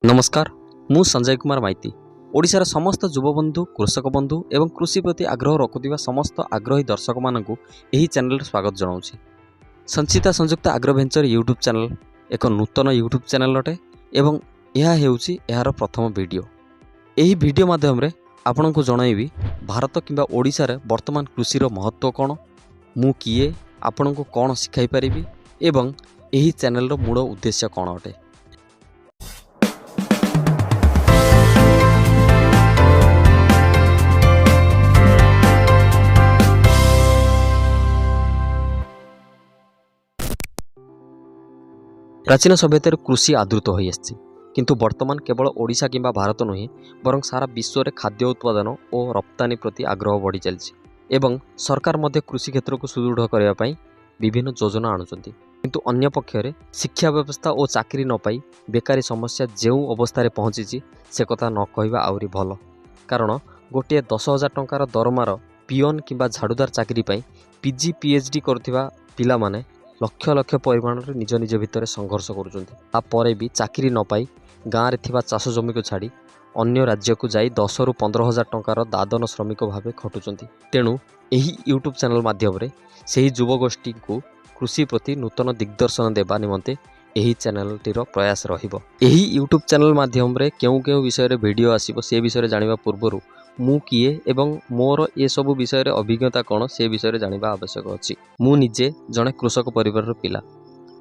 नमस्कार मु संजय कुमार माइती ओडिशार समस्त युवबंधु कृषक बंधु एवं कृषि प्रति आग्रह रखुवा समस्त आग्रही दर्शक मानू यही चैनल स्वागत जनाऊँ। संचिता संयुक्त आग्रो भेंचर यूट्यूब चैनल एक नूतन यूट्यूब चैनल अटे एवं यह हेउची यार प्रथम वीडियो। यही वीडियो माध्यम रे आपण को जनइबी भारत किंबा ओडिशार वर्तमान कृषिर महत्व कौन, मु किए, आपण को कौन शिखाई पारिबी एवं यही चैनल रो मूल उद्देश्य कौन अटे। प्राचीन सभ्यतार कृषि आदृत हो किंतु वर्तमान केवल ओडिशा किंबा भारत नुहे बरं सारा विश्व में खाद्य उत्पादन और रप्तानी प्रति आग्रह बढ़ी चलछि एवं सरकार मध्य कृषि क्षेत्र को सुदृढ़ करने विभिन्न योजना आणुचंती। किंतु अन्य पक्षरे शिक्षा व्यवस्था और चाकरी न पाई बेकारी समस्या जो अवस्था पहुंची से कथा न कहवा आउरी भल। कारण गोटे 10,000 टंकार दरमार पियन किंबा झाड़ूदार चाकरी पाई पीजी पीएचडी करथिबा पिला माने लक्ष लक्ष परिमाण में निज निज भितर संघर्ष करुँचे भी चाकरी न पाई गाँव में थिबा चाष जमी को छाड़ी अन्य राज्य को जाई 10 ରୁ 15,000 टंकार दादन श्रमिक भाव खटुचंती। तेणु यही यूट्यूब चैनल माध्यम रे सही युवगोष्ठी को कृषि प्रति नूतन दिग्दर्शन देवा निमंते यही चैनल टीर प्रयास रहिबो। यही यूट्यूब चैनल माध्यम रे केउ विषय रे वीडियो आसीबो से विषय जानिबा पूर्वरु मु किए एवं मोर ये सब विषय रे अभिज्ञता कौन से विषय जानिबा आवश्यक अछि। मु निजे जड़े कृषक परिवार पिला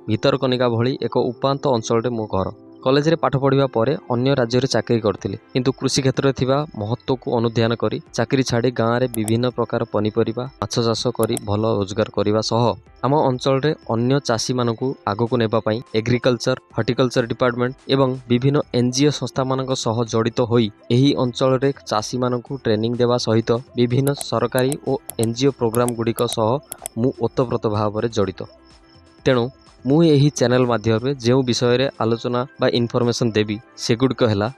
भितरकनिका भली एक उपांत अंचल मो घर कॉलेज रे पाठ पढ़िबा परे अन्य राज्य रे चाकरी करथिले किंतु कृषि क्षेत्र रे थिबा महत्व को अनुध्यान करी चाकरी छाड़ी गाँव रे विभिन्न प्रकार पनीपरिबा माछ चाष करी भल रोजगार करबा सह आम अंचल रे अन्य चाषी मानकु आगो को नेबा पई एग्रीकल्चर हॉर्टिकल्चर डिपार्टमेंट एवं विभिन्न एनजीओ संस्था मानक सह जड़ित होई एही अंचल रे चाषी मानकु ट्रेनिंग देवा सहित विभिन्न सरकारी और एनजीओ प्रोग्राम गुड़िक सह मु ओतप्रोत भाव रे जड़ित। तेणु मु यही चैनल माध्यम जो विषय रे आलोचना बा इनफॉरमेशन देवी सेगुड़िक है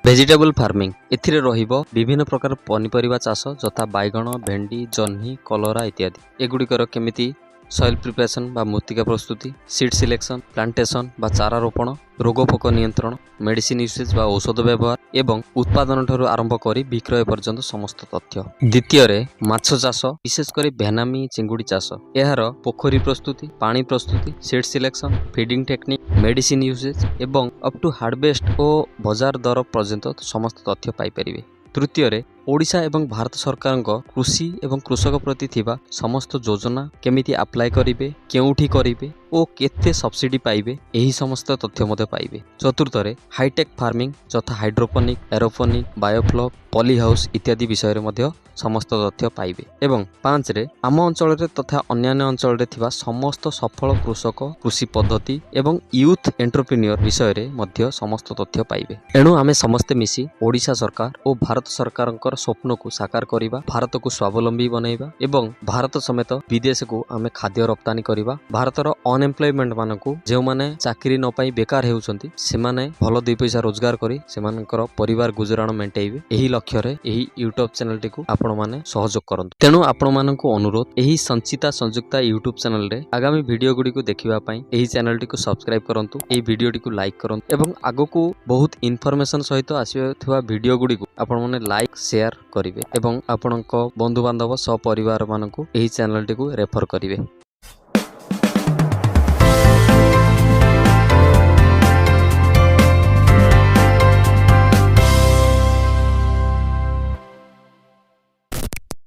वेजिटेबल फार्मिंग। एथिरे रहिबो विभिन्न प्रकार पनीपरिबा चाष जथा बैगण भेंडी जह्नी कलरा इत्यादि एगुड़िकर केमिति सॉइल प्रिपरेशन बा मूर्तिका प्रस्तुति सीड सिलेक्शन प्लांटेशन बा चारा रोपण रोगपोक नियंत्रण मेडिसिन यूसेज बा औषध व्यवहार एवं उत्पादन ठारू आरंभ करी विक्रय पर्यंत समस्त तथ्य। द्वितीय रे माछ चाष विशेष करी भेनामी चिंगुड़ी चाष यार पोखरी प्रस्तुति पानी प्रस्तुति seed selection feeding technique medicine usage एवं अप टू हार्वेस्ट और बाजार दर पर्यंत समस्त तथ्य पाई परिबे। तृतीय रे ओडिशा एवं भारत सरकार कृषि एवं कृषक प्रति थिबा समस्त योजना केमिति अप्लाई करिवे केउठी करिवे ओ केते सब्सिडी पाइबे यही समस्त तथ्य मते पाइबे। चतुर्थ रे हाईटेक फार्मिंग तथा hydroponic aeroponic biofloc poly house इत्यादि विषय रे समस्त तथ्य पाइबे। एवं 5 रे आम अंचल रे तथा अन्यान्य अंचल रे थिबा समस्त सफल कृषक कृषि पद्धति एवं यूथ एंटरप्रेन्योर विषय रे मध्य समस्त तथ्य पाइबे। एणु आमे समस्ते मिसी ओडिशा सरकार और भारत सरकार स्वप्न को साकार करिबा भारत को स्वावलंबी बनैबा एवं भारत समेत विदेश को आमे खाद्य रप्तानी करिबा। भारतर अनएम्प्लॉयमेंट मानकु जो माने चाकरी न पाई बेकार हेउचंती से माने भलो 2 पैसा रोजगार करी सेमानकर परिवार गुजराण मेंटेइबे एही लक्ष्य रे एही यूट्यूब चैनल टी को आपण माने सहयोग करंतु। तेणु आपण मानकु अनुरोध एही संचिता संयुक्ता यूट्यूब चैनल रे आगामी वीडियो गुडी को देखिबा पई एही चैनल टी को सब्सक्राइब करंतु एही वीडियो टी को लाइक करंतु एवं आगो को बहुत इनफॉरमेशन सहित आसीबा वीडियो गुडी को आपण माने लाइक शेयर करिवे एवं आपणक बंधु बांधव सह परिवार मानकु एही चैनल टी को रेफर करिवे।